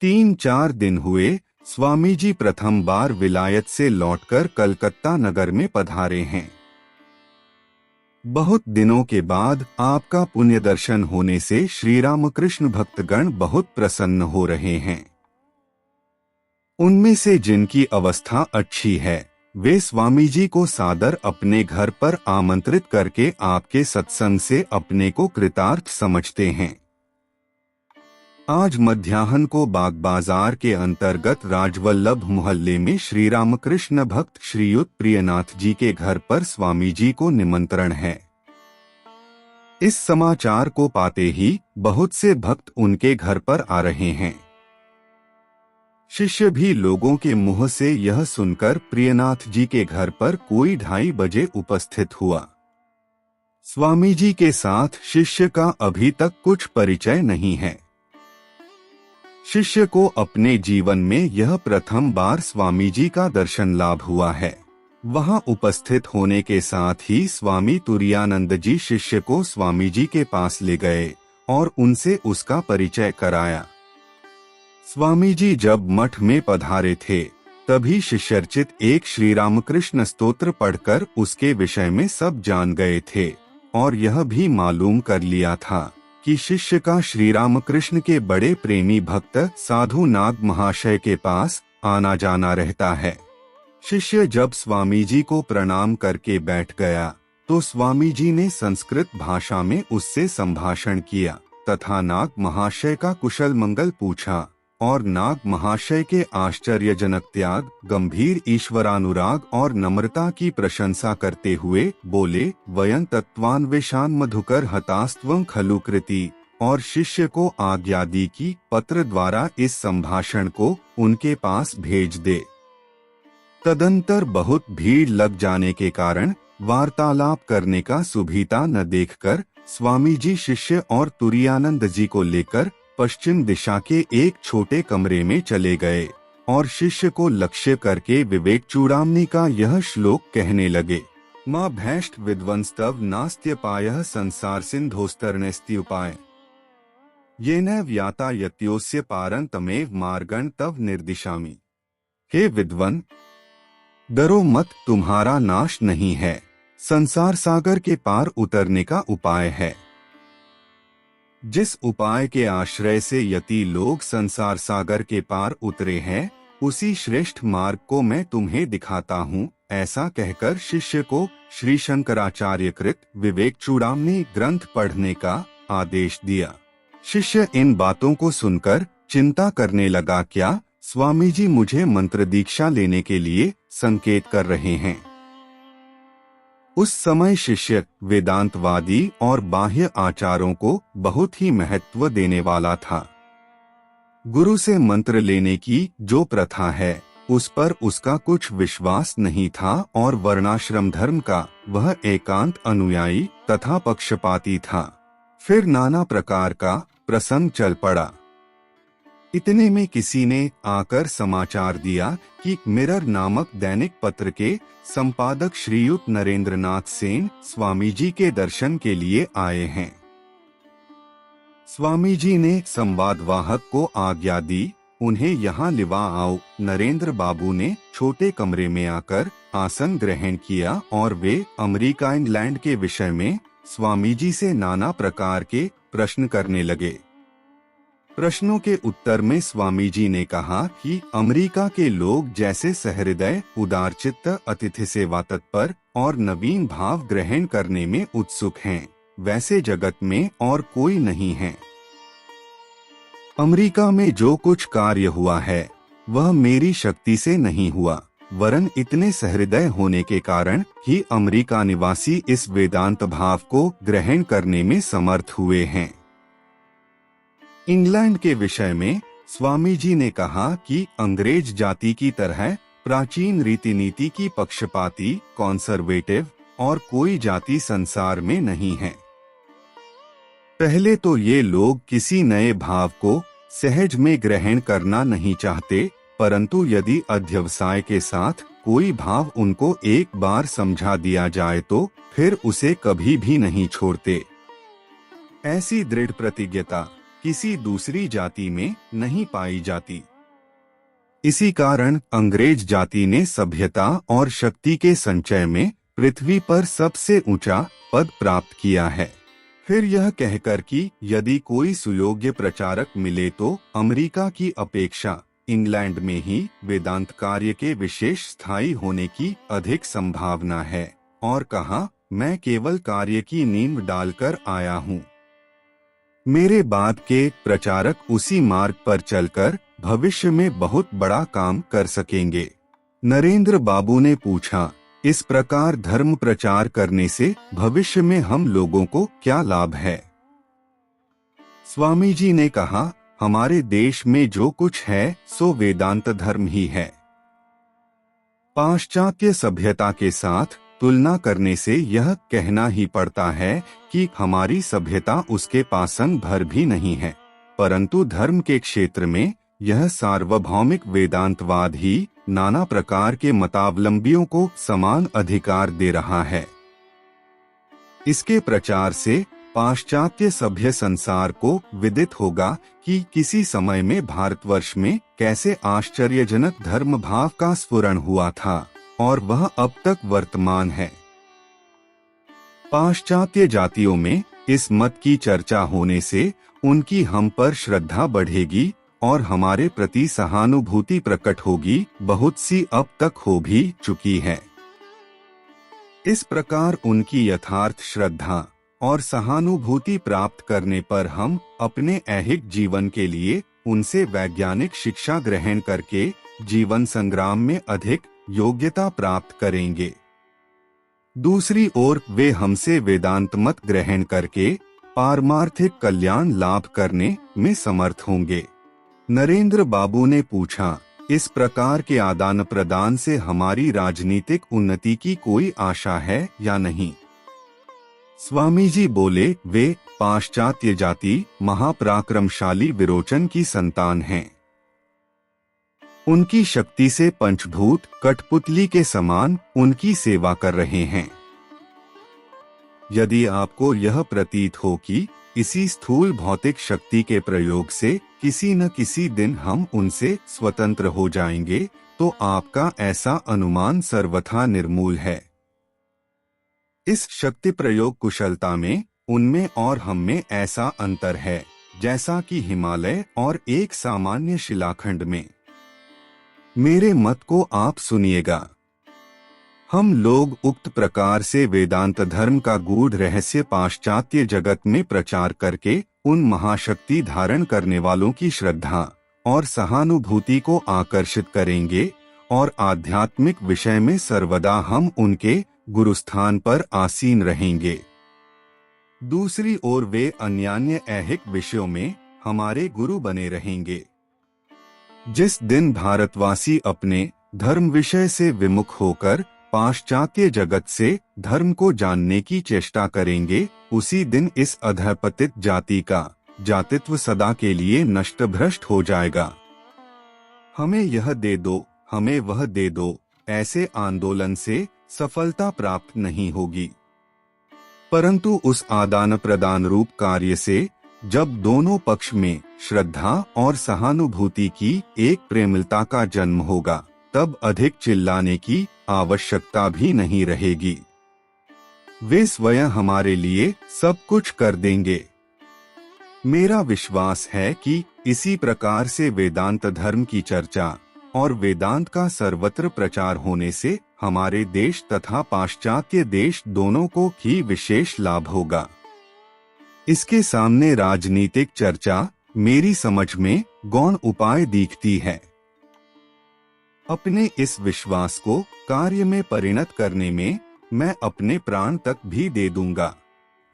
3-4 दिन हुए स्वामी जी प्रथम बार विलायत से लौटकर कलकत्ता नगर में पधारे हैं। बहुत दिनों के बाद आपका पुण्य दर्शन होने से श्री रामकृष्ण भक्तगण बहुत प्रसन्न हो रहे हैं। उनमें से जिनकी अवस्था अच्छी है वे स्वामी जी को सादर अपने घर पर आमंत्रित करके आपके सत्संग से अपने को कृतार्थ समझते हैं। आज मध्याह्न को बाग बाजार के अंतर्गत राजवल्लभ मोहल्ले में श्री रामकृष्ण भक्त श्रीयुत प्रियनाथ जी के घर पर स्वामी जी को निमंत्रण है। इस समाचार को पाते ही बहुत से भक्त उनके घर पर आ रहे हैं। शिष्य भी लोगों के मुंह से यह सुनकर प्रियनाथ जी के घर पर कोई 2:30 बजे उपस्थित हुआ। स्वामी जी के साथ शिष्य का अभी तक कुछ परिचय नहीं है। शिष्य को अपने जीवन में यह प्रथम बार स्वामी जी का दर्शन लाभ हुआ है। वहां उपस्थित होने के साथ ही स्वामी तुरायानंद जी शिष्य को स्वामी जी के पास ले गए और उनसे उसका परिचय कराया। स्वामी जी जब मठ में पधारे थे तभी शिष्यर्चित एक श्री रामकृष्ण स्तोत्र पढ़कर उसके विषय में सब जान गए थे और यह भी मालूम कर लिया था कि शिष्य का श्री रामकृष्ण के बड़े प्रेमी भक्त साधु नाग महाशय के पास आना जाना रहता है। शिष्य जब स्वामी जी को प्रणाम करके बैठ गया तो स्वामी जी ने संस्कृत भाषा में उससे संभाषण किया तथा नाग महाशय का कुशल मंगल पूछा और नाग महाशय के आश्चर्यजनक त्याग, गंभीर ईश्वरानुराग और नम्रता की प्रशंसा करते हुए बोले, वयं तत्वान्वेषान् मधुकर हतास्त्वं खलु कृति, और शिष्य को आज्ञा दी कि पत्र द्वारा इस संभाषण को उनके पास भेज दे। तदंतर बहुत भीड़ लग जाने के कारण वार्तालाप करने का सुविधा न देखकर स्वामी जी शिष्य और तुरायानंद जी को लेकर पश्चिम दिशा के एक छोटे कमरे में चले गए और शिष्य को लक्ष्य करके विवेक चूड़ामणि का यह श्लोक कहने लगे। माँ भैष्ट विद्वंस्तव नास्त्यपायः संसार सिंधोस्तरणस्त्युपाय येन व्याता यत्योस्य पारं तमेव मार्गं तव निर्दिशामि। हे विद्वन, डरो मत, तुम्हारा नाश नहीं है, संसार सागर के पार उतरने का उपाय है। जिस उपाय के आश्रय से यति लोग संसार सागर के पार उतरे हैं उसी श्रेष्ठ मार्ग को मैं तुम्हें दिखाता हूँ। ऐसा कहकर शिष्य को श्री शंकराचार्य कृत विवेक चूड़ामणि ग्रंथ पढ़ने का आदेश दिया। शिष्य इन बातों को सुनकर चिंता करने लगा, क्या स्वामी जी मुझे मंत्र दीक्षा लेने के लिए संकेत कर रहे हैं। उस समय शिष्य वेदांतवादी और बाह्य आचारों को बहुत ही महत्व देने वाला था। गुरु से मंत्र लेने की जो प्रथा है उस पर उसका कुछ विश्वास नहीं था और वर्णाश्रम धर्म का वह एकांत अनुयायी तथा पक्षपाती था। फिर नाना प्रकार का प्रसंग चल पड़ा। इतने में किसी ने आकर समाचार दिया कि मिरर नामक दैनिक पत्र के संपादक श्रीयुत नरेंद्रनाथ सेन स्वामी जी के दर्शन के लिए आए हैं। स्वामी जी ने संवादवाहक को आज्ञा दी, उन्हें यहाँ लिवा आओ। नरेंद्र बाबू ने छोटे कमरे में आकर आसन ग्रहण किया और वे अमेरिका इंग्लैंड के विषय में स्वामी जी से नाना प्रकार के प्रश्न करने लगे। प्रश्नों के उत्तर में स्वामी जी ने कहा कि अमेरिका के लोग जैसे सहृदय, उदारचित्त, अतिथि सेवा तत्पर और नवीन भाव ग्रहण करने में उत्सुक हैं, वैसे जगत में और कोई नहीं है। अमेरिका में जो कुछ कार्य हुआ है वह मेरी शक्ति से नहीं हुआ, वरन इतने सहृदय होने के कारण ही अमेरिका निवासी इस वेदांत भाव को ग्रहण करने में समर्थ हुए हैं। इंग्लैंड के विषय में स्वामी जी ने कहा कि अंग्रेज जाति की तरह प्राचीन रीति नीति की पक्षपाती, कॉन्सर्वेटिव और कोई जाति संसार में नहीं है। पहले तो ये लोग किसी नए भाव को सहज में ग्रहण करना नहीं चाहते, परंतु यदि अध्यवसाय के साथ कोई भाव उनको एक बार समझा दिया जाए तो फिर उसे कभी भी नहीं छोड़ते। ऐसी दृढ़ प्रतिज्ञता, किसी दूसरी जाति में नहीं पाई जाती। इसी कारण अंग्रेज जाति ने सभ्यता और शक्ति के संचय में पृथ्वी पर सबसे ऊंचा पद प्राप्त किया है। फिर यह कहकर कि यदि कोई सुयोग्य प्रचारक मिले तो अमेरिका की अपेक्षा इंग्लैंड में ही वेदांत कार्य के विशेष स्थायी होने की अधिक संभावना है, और कहा, मैं केवल कार्य की नींव डालकर आया हूँ। मेरे बाद के प्रचारक उसी मार्ग पर चलकर भविष्य में बहुत बड़ा काम कर सकेंगे। नरेंद्र बाबू ने पूछा, इस प्रकार धर्म प्रचार करने से भविष्य में हम लोगों को क्या लाभ है? स्वामी जी ने कहा, हमारे देश में जो कुछ है सो वेदांत धर्म ही है। पाश्चात्य सभ्यता के साथ तुलना करने से यह कहना ही पड़ता है कि हमारी सभ्यता उसके पासन भर भी नहीं है, परंतु धर्म के क्षेत्र में यह सार्वभौमिक वेदांतवाद ही नाना प्रकार के मतावलंबियों को समान अधिकार दे रहा है। इसके प्रचार से पाश्चात्य सभ्य संसार को विदित होगा कि किसी समय में भारतवर्ष में कैसे आश्चर्यजनक धर्म भाव का स्फुरण हुआ था, और वह अब तक वर्तमान है। पाश्चात्य जातियों में इस मत की चर्चा होने से उनकी हम पर श्रद्धा बढ़ेगी और हमारे प्रति सहानुभूति प्रकट होगी, बहुत सी अब तक हो भी चुकी है। इस प्रकार उनकी यथार्थ श्रद्धा और सहानुभूति प्राप्त करने पर हम अपने ऐहिक जीवन के लिए उनसे वैज्ञानिक शिक्षा ग्रहण करके जीवन संग्राम में अधिक योग्यता प्राप्त करेंगे। दूसरी ओर वे हमसे वेदांत मत ग्रहण करके पारमार्थिक कल्याण लाभ करने में समर्थ होंगे। नरेंद्र बाबू ने पूछा, इस प्रकार के आदान प्रदान से हमारी राजनीतिक उन्नति की कोई आशा है या नहीं? स्वामी जी बोले, वे पाश्चात्य जाति महापराक्रमशाली विरोचन की संतान हैं। उनकी शक्ति से पंचभूत कठपुतली के समान उनकी सेवा कर रहे हैं। यदि आपको यह प्रतीत हो कि इसी स्थूल भौतिक शक्ति के प्रयोग से किसी न किसी दिन हम उनसे स्वतंत्र हो जाएंगे, तो आपका ऐसा अनुमान सर्वथा निर्मूल है। इस शक्ति प्रयोग कुशलता में उनमें और हम में ऐसा अंतर है जैसा कि हिमालय और एक सामान्य शिलाखंड में। मेरे मत को आप सुनिएगा। हम लोग उक्त प्रकार से वेदांत धर्म का गूढ़ रहस्य पाश्चात्य जगत में प्रचार करके उन महाशक्ति धारण करने वालों की श्रद्धा और सहानुभूति को आकर्षित करेंगे, और आध्यात्मिक विषय में सर्वदा हम उनके गुरुस्थान पर आसीन रहेंगे। दूसरी ओर वे अन्यान्य ऐहिक विषयों में हमारे गुरु बने रहेंगे। जिस दिन भारतवासी अपने धर्म विषय से विमुख होकर पाश्चात्य जगत से धर्म को जानने की चेष्टा करेंगे, उसी दिन इस अधःपतित जाति का जातित्व सदा के लिए नष्ट भ्रष्ट हो जाएगा। हमें यह दे दो, हमें वह दे दो, ऐसे आंदोलन से सफलता प्राप्त नहीं होगी, परंतु उस आदान प्रदान रूप कार्य से जब दोनों पक्ष में श्रद्धा और सहानुभूति की एक प्रेमलता का जन्म होगा, तब अधिक चिल्लाने की आवश्यकता भी नहीं रहेगी। वे स्वयं हमारे लिए सब कुछ कर देंगे। मेरा विश्वास है कि इसी प्रकार से वेदांत धर्म की चर्चा और वेदांत का सर्वत्र प्रचार होने से हमारे देश तथा पाश्चात्य देश दोनों को ही विशेष लाभ होगा। इसके सामने राजनीतिक चर्चा मेरी समझ में गौण उपाय दिखती है। अपने इस विश्वास को कार्य में परिणत करने में मैं अपने प्राण तक भी दे दूंगा।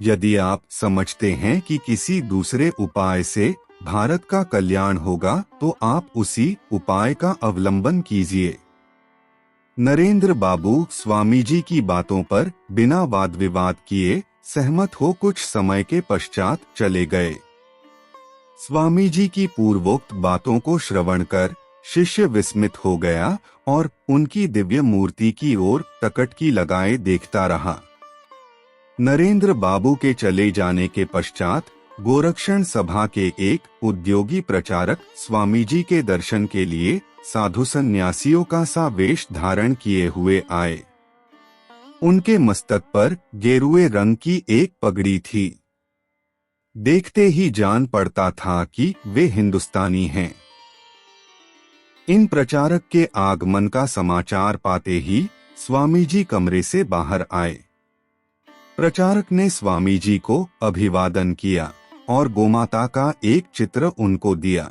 यदि आप समझते हैं कि किसी दूसरे उपाय से भारत का कल्याण होगा, तो आप उसी उपाय का अवलंबन कीजिए। नरेंद्र बाबू स्वामी जी की बातों पर बिना वाद विवाद किए सहमत हो कुछ समय के पश्चात चले गए। स्वामी जी की पूर्वोक्त बातों को श्रवण कर शिष्य विस्मित हो गया और उनकी दिव्य मूर्ति की ओर टकटकी लगाए देखता रहा। नरेंद्र बाबू के चले जाने के पश्चात गोरक्षण सभा के एक उद्योगी प्रचारक स्वामी जी के दर्शन के लिए साधु सन्यासियों का सा वेश धारण किए हुए आए। उनके मस्तक पर गेरुए रंग की एक पगड़ी थी। देखते ही जान पड़ता था कि वे हिंदुस्तानी हैं। इन प्रचारक के आगमन का समाचार पाते ही स्वामी जी कमरे से बाहर आए। प्रचारक ने स्वामी जी को अभिवादन किया और गोमाता का एक चित्र उनको दिया।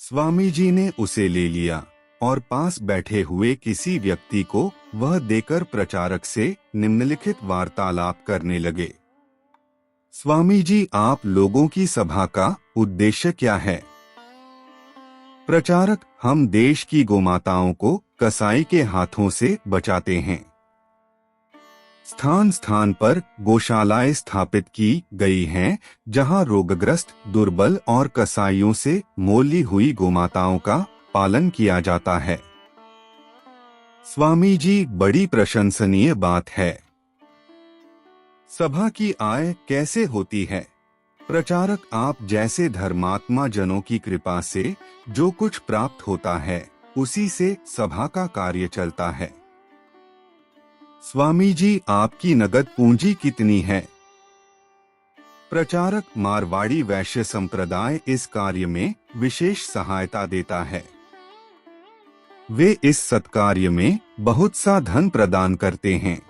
स्वामी जी ने उसे ले लिया और पास बैठे हुए किसी व्यक्ति को वह देकर प्रचारक से निम्नलिखित वार्तालाप करने लगे। स्वामी जी, आप लोगों की सभा का उद्देश्य क्या है? प्रचारक, हम देश की गोमाताओं को कसाई के हाथों से बचाते हैं। स्थान स्थान पर गौशालाएं स्थापित की गई हैं, जहां रोगग्रस्त, दुर्बल और कसाईयों से मोली हुई गोमाताओं का पालन किया जाता है। स्वामी जी, बड़ी प्रशंसनीय बात है। सभा की आय कैसे होती है? प्रचारक, आप जैसे धर्मात्मा जनों की कृपा से जो कुछ प्राप्त होता है उसी से सभा का कार्य चलता है। स्वामी जी, आपकी नगद पूंजी कितनी है? प्रचारक, मारवाड़ी वैश्य संप्रदाय इस कार्य में विशेष सहायता देता है। वे इस सत्कार्य में बहुत सा धन प्रदान करते हैं।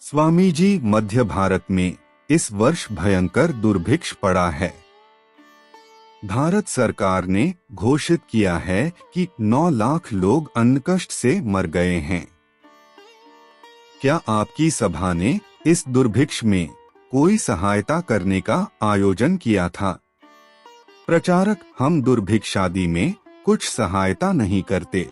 स्वामी जी, मध्य भारत में इस वर्ष भयंकर दुर्भिक्ष पड़ा है। भारत सरकार ने घोषित किया है कि 9 लाख लोग अन्न कष्ट से मर गए हैं। क्या आपकी सभा ने इस दुर्भिक्ष में कोई सहायता करने का आयोजन किया था? प्रचारक, हम दुर्भिक्षादि में कुछ सहायता नहीं करते।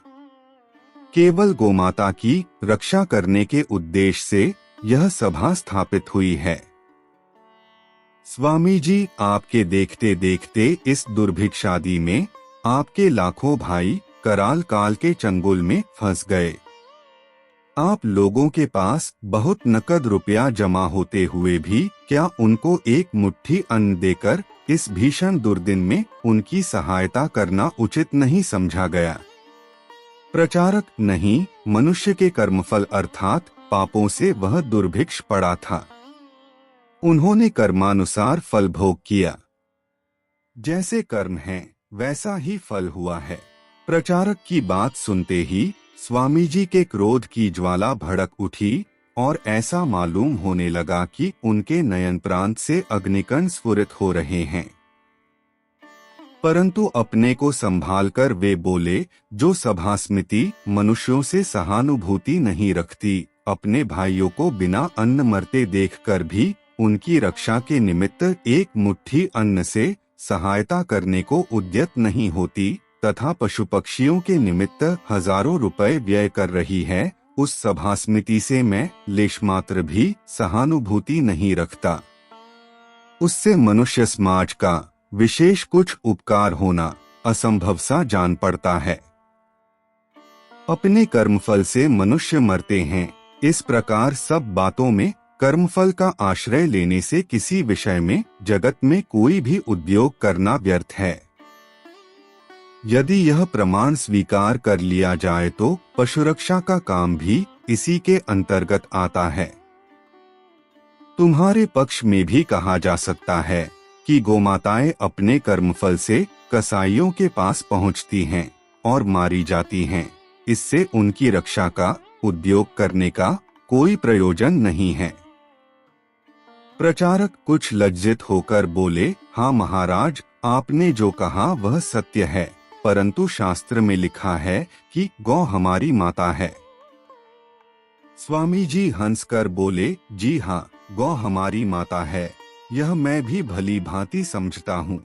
केवल गोमाता की रक्षा करने के उद्देश्य से यह सभा स्थापित हुई है। स्वामी जी, आपके देखते देखते इस दुर्भिक्षादि में आपके लाखों भाई कराल काल के चंगुल में फंस गए। आप लोगों के पास बहुत नकद रुपया जमा होते हुए भी क्या उनको एक मुट्ठी अन्न देकर इस भीषण दुर्दिन में उनकी सहायता करना उचित नहीं समझा गया? प्रचारक, नहीं, मनुष्य के कर्मफल अर्थात पापों से वह दुर्भिक्ष पड़ा था। उन्होंने कर्मानुसार फल भोग किया। जैसे कर्म है वैसा ही फल हुआ है। प्रचारक की बात सुनते ही स्वामी जी के क्रोध की ज्वाला भड़क उठी और ऐसा मालूम होने लगा कि उनके नयन प्रांत से अग्निकण स्फुरित हो रहे हैं। परंतु अपने को संभालकर वे बोले, जो सभा समिति मनुष्यों से सहानुभूति नहीं रखती, अपने भाइयों को बिना अन्न मरते देखकर भी उनकी रक्षा के निमित्त एक मुट्ठी अन्न से सहायता करने को उद्यत नहीं होती तथा पशु पक्षियों के निमित्त हजारों रुपए व्यय कर रही है, उस सभा समिति से मैं लेशमात्र भी सहानुभूति नहीं रखता। उससे मनुष्य समाज का विशेष कुछ उपकार होना असंभव सा जान पड़ता है। अपने कर्मफल से मनुष्य मरते हैं। इस प्रकार सब बातों में कर्मफल का आश्रय लेने से किसी विषय में जगत में कोई भी उद्योग करना व्यर्थ है। यदि यह प्रमाण स्वीकार कर लिया जाए तो पशुरक्षा का काम भी इसी के अंतर्गत आता है। तुम्हारे पक्ष में भी कहा जा सकता है कि गोमाताएं अपने कर्मफल से कसाईयों के पास पहुंचती हैं और मारी जाती हैं। इससे उनकी रक्षा का उद्योग करने का कोई प्रयोजन नहीं है। प्रचारक कुछ लज्जित होकर बोले, हाँ महाराज, आपने जो कहा वह सत्य है, परंतु शास्त्र में लिखा है कि गौ हमारी माता है। स्वामी जी हंसकर बोले, जी हाँ, गौ हमारी माता है, यह मैं भी भली भांति समझता हूँ।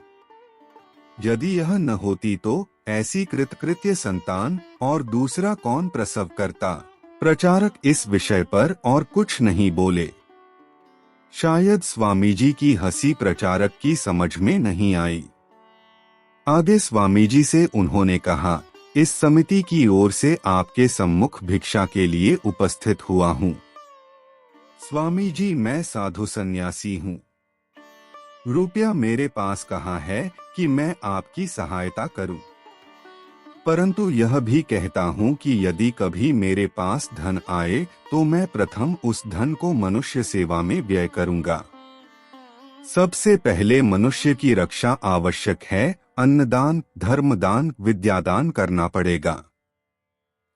यदि यह न होती तो ऐसी कृतकृत्य संतान और दूसरा कौन प्रसव करता। प्रचारक इस विषय पर और कुछ नहीं बोले। शायद स्वामी जी की हंसी प्रचारक की समझ में नहीं आई। आगे स्वामी जी से उन्होंने कहा, इस समिति की ओर से आपके सम्मुख भिक्षा के लिए उपस्थित हुआ हूँ। स्वामी जी, मैं साधु सन्यासी हूँ। रुपया मेरे पास कहाँ है कि मैं आपकी सहायता करूं। परंतु यह भी कहता हूं कि यदि कभी मेरे पास धन आए तो मैं प्रथम उस धन को मनुष्य सेवा में व्यय करूंगा। सबसे पहले मनुष्य की रक्षा आवश्यक है। अन्नदान, धर्मदान, विद्यादान करना पड़ेगा।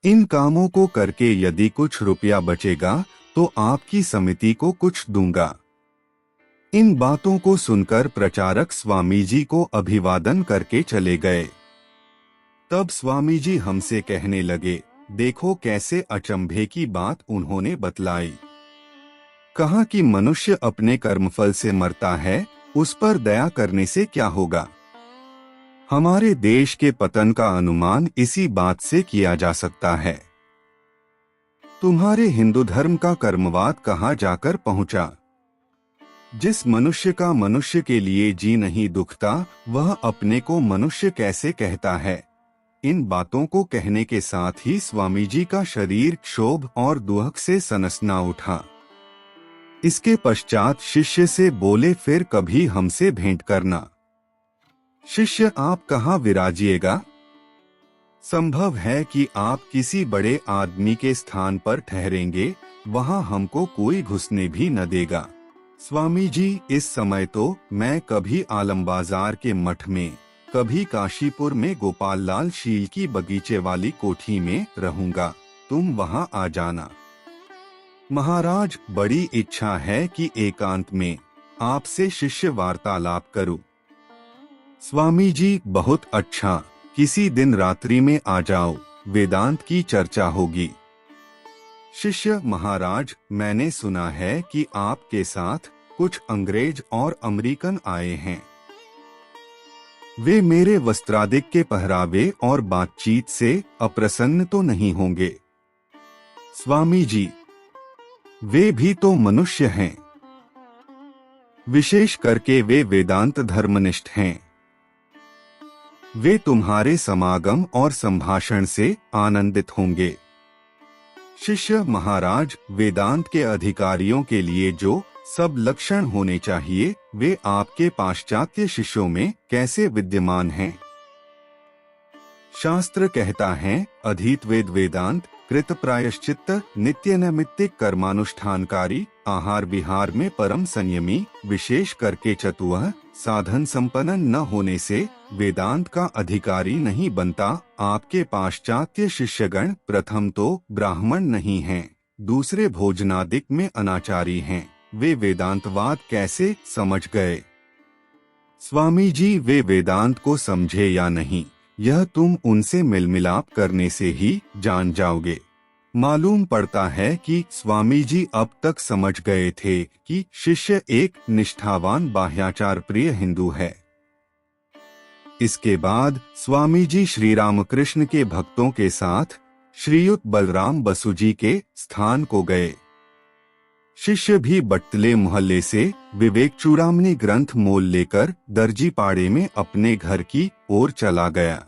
इन कामों को करके यदि कुछ रुपया बचेगा तो आपकी समिति को कुछ दूंगा। इन बातों को सुनकर प्रचारक स्वामी जी को अभिवादन करके चले गए। तब स्वामी जी हमसे कहने लगे, देखो कैसे अचंभे की बात उन्होंने बतलाई। कहा कि मनुष्य अपने कर्मफल से मरता है, उस पर दया करने से क्या होगा। हमारे देश के पतन का अनुमान इसी बात से किया जा सकता है। तुम्हारे हिंदू धर्म का कर्मवाद कहाँ जाकर पहुंचा। जिस मनुष्य का मनुष्य के लिए जी नहीं दुखता, वह अपने को मनुष्य कैसे कहता है। इन बातों को कहने के साथ ही स्वामी जी का शरीर क्षोभ और दुहक से सनसना उठा। इसके पश्चात शिष्य से बोले, फिर कभी हमसे भेंट करना। शिष्य, आप कहाँ विराजिएगा। संभव है कि आप किसी बड़े आदमी के स्थान पर ठहरेंगे, वहाँ हमको कोई घुसने भी न देगा। स्वामी जी, इस समय तो मैं कभी आलम बाजार के मठ में, कभी काशीपुर में गोपाल लाल शील की बगीचे वाली कोठी में रहूंगा, तुम वहाँ आ जाना। महाराज, बड़ी इच्छा है कि एकांत में आपसे शिष्य वार्तालाप करूं। स्वामी जी, बहुत अच्छा, किसी दिन रात्रि में आ जाओ, वेदांत की चर्चा होगी। शिष्य, महाराज, मैंने सुना है कि आपके साथ कुछ अंग्रेज और अमेरिकन आए हैं। वे मेरे वस्त्रादिक के पहरावे और बातचीत से अप्रसन्न तो नहीं होंगे। स्वामी जी, वे भी तो मनुष्य हैं। विशेष करके वे वेदांत धर्मनिष्ठ हैं। वे तुम्हारे समागम और संभाषण से आनंदित होंगे। शिष्य, महाराज, वेदांत के अधिकारियों के लिए जो सब लक्षण होने चाहिए, वे आपके पाश्चात्य शिष्यों में कैसे विद्यमान हैं। शास्त्र कहता है, अधीत वेद वेदांत, कृत प्रायश्चित्त, नित्य नैमित्तिक कर्मानुष्ठानकारी, आहार विहार में परम संयमी, विशेष करके चतुर, साधन संपन्न न होने से वेदांत का अधिकारी नहीं बनता। आपके पाश्चात्य शिष्यगण प्रथम तो ब्राह्मण नहीं हैं, दूसरे भोजनादिक में अनाचारी हैं। वे वेदांतवाद कैसे समझ गए। स्वामी जी, वे वेदांत को समझे या नहीं, यह तुम उनसे मिलमिलाप करने से ही जान जाओगे। मालूम पड़ता है कि स्वामी जी अब तक समझ गए थे कि शिष्य एक निष्ठावान बाह्याचार प्रिय हिंदू है। इसके बाद स्वामी जी श्री रामकृष्ण के भक्तों के साथ श्रीयुत बलराम बसु जी के स्थान को गए। शिष्य भी बट्टले मोहल्ले से विवेक चूड़ामणि ग्रंथ मोल लेकर दर्जी पाड़े में अपने घर की ओर चला गया।